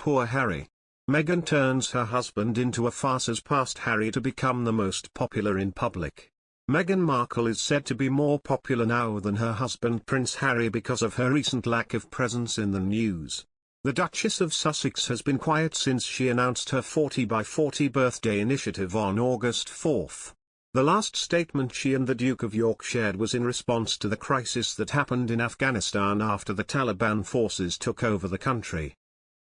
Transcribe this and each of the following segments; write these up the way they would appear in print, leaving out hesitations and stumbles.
poor Harry. Meghan turns her husband into a farce as past Harry to become the most popular in public. Meghan Markle is said to be more popular now than her husband Prince Harry because of her recent lack of presence in the news. The Duchess of Sussex has been quiet since she announced her 40 by 40 birthday initiative on August 4. The last statement she and the Duke of York shared was in response to the crisis that happened in Afghanistan after the Taliban forces took over the country.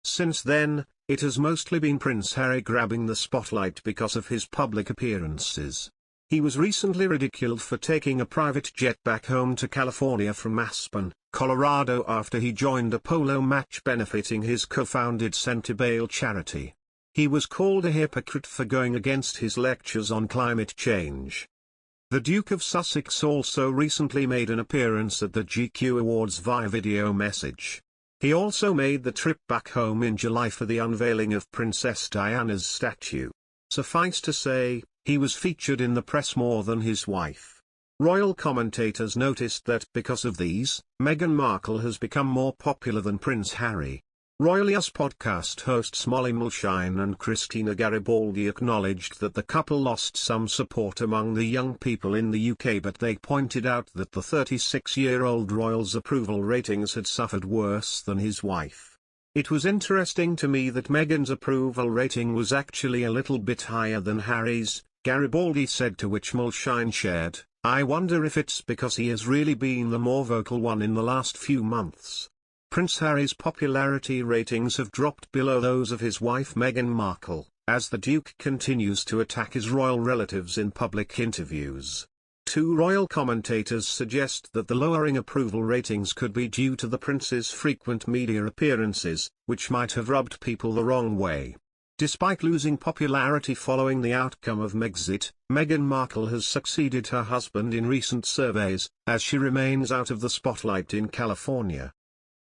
Since then, it has mostly been Prince Harry grabbing the spotlight because of his public appearances. He was recently ridiculed for taking a private jet back home to California from Aspen, Colorado after he joined a polo match benefiting his co-founded Centerville charity. He was called a hypocrite for going against his lectures on climate change. The Duke of Sussex also recently made an appearance at the GQ Awards via video message. He also made the trip back home in July for the unveiling of Princess Diana's statue. Suffice to say, he was featured in the press more than his wife. Royal commentators noticed that because of these, Meghan Markle has become more popular than Prince Harry. Royal US podcast hosts Molly Mulshine and Christina Garibaldi acknowledged that the couple lost some support among the young people in the UK, but they pointed out that the 36-year-old royal's approval ratings had suffered worse than his wife. It was interesting to me that Meghan's approval rating was actually a little bit higher than Harry's, Garibaldi said, to which Mulshine shared, "I wonder if it's because he has really been the more vocal one in the last few months." Prince Harry's popularity ratings have dropped below those of his wife Meghan Markle, as the Duke continues to attack his royal relatives in public interviews. Two royal commentators suggest that the lowering approval ratings could be due to the prince's frequent media appearances, which might have rubbed people the wrong way. Despite losing popularity following the outcome of Megxit, Meghan Markle has succeeded her husband in recent surveys, as she remains out of the spotlight in California.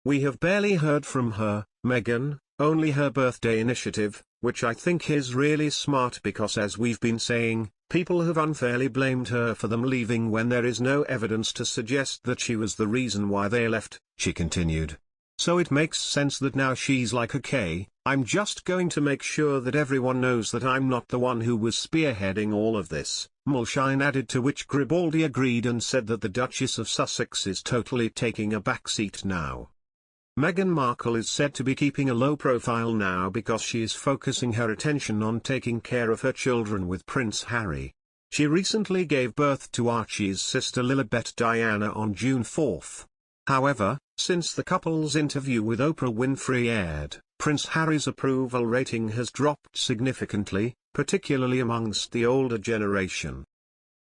We have barely heard from her, Meghan, only her birthday initiative, which I think is really smart because, as we've been saying, people have unfairly blamed her for them leaving when there is no evidence to suggest that she was the reason why they left, she continued. So it makes sense that now she's like, okay, I'm just going to make sure that everyone knows that I'm not the one who was spearheading all of this, Mulshine added, to which Garibaldi agreed and said that the Duchess of Sussex is totally taking a backseat now. Meghan Markle is said to be keeping a low profile now because she is focusing her attention on taking care of her children with Prince Harry. She recently gave birth to Archie's sister Lilibet Diana on June 4. However, since the couple's interview with Oprah Winfrey aired, Prince Harry's approval rating has dropped significantly, particularly amongst the older generation.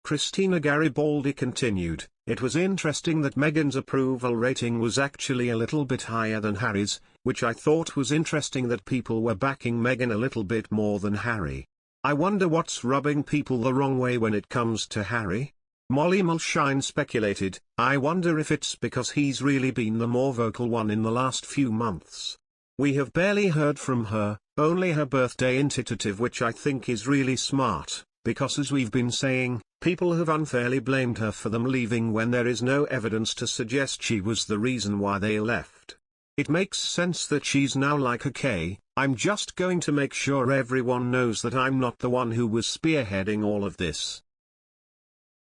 Christina Garibaldi continued, "It was interesting that Meghan's approval rating was actually a little bit higher than Harry's, which I thought was interesting that people were backing Meghan a little bit more than Harry. I wonder what's rubbing people the wrong way when it comes to Harry?" Molly Mulshine speculated, "I wonder if it's because he's really been the more vocal one in the last few months. We have barely heard from her, only her birthday initiative, which I think is really smart, because as we've been saying, people have unfairly blamed her for them leaving when there is no evidence to suggest she was the reason why they left. It makes sense that she's now like, okay, I'm just going to make sure everyone knows that I'm not the one who was spearheading all of this."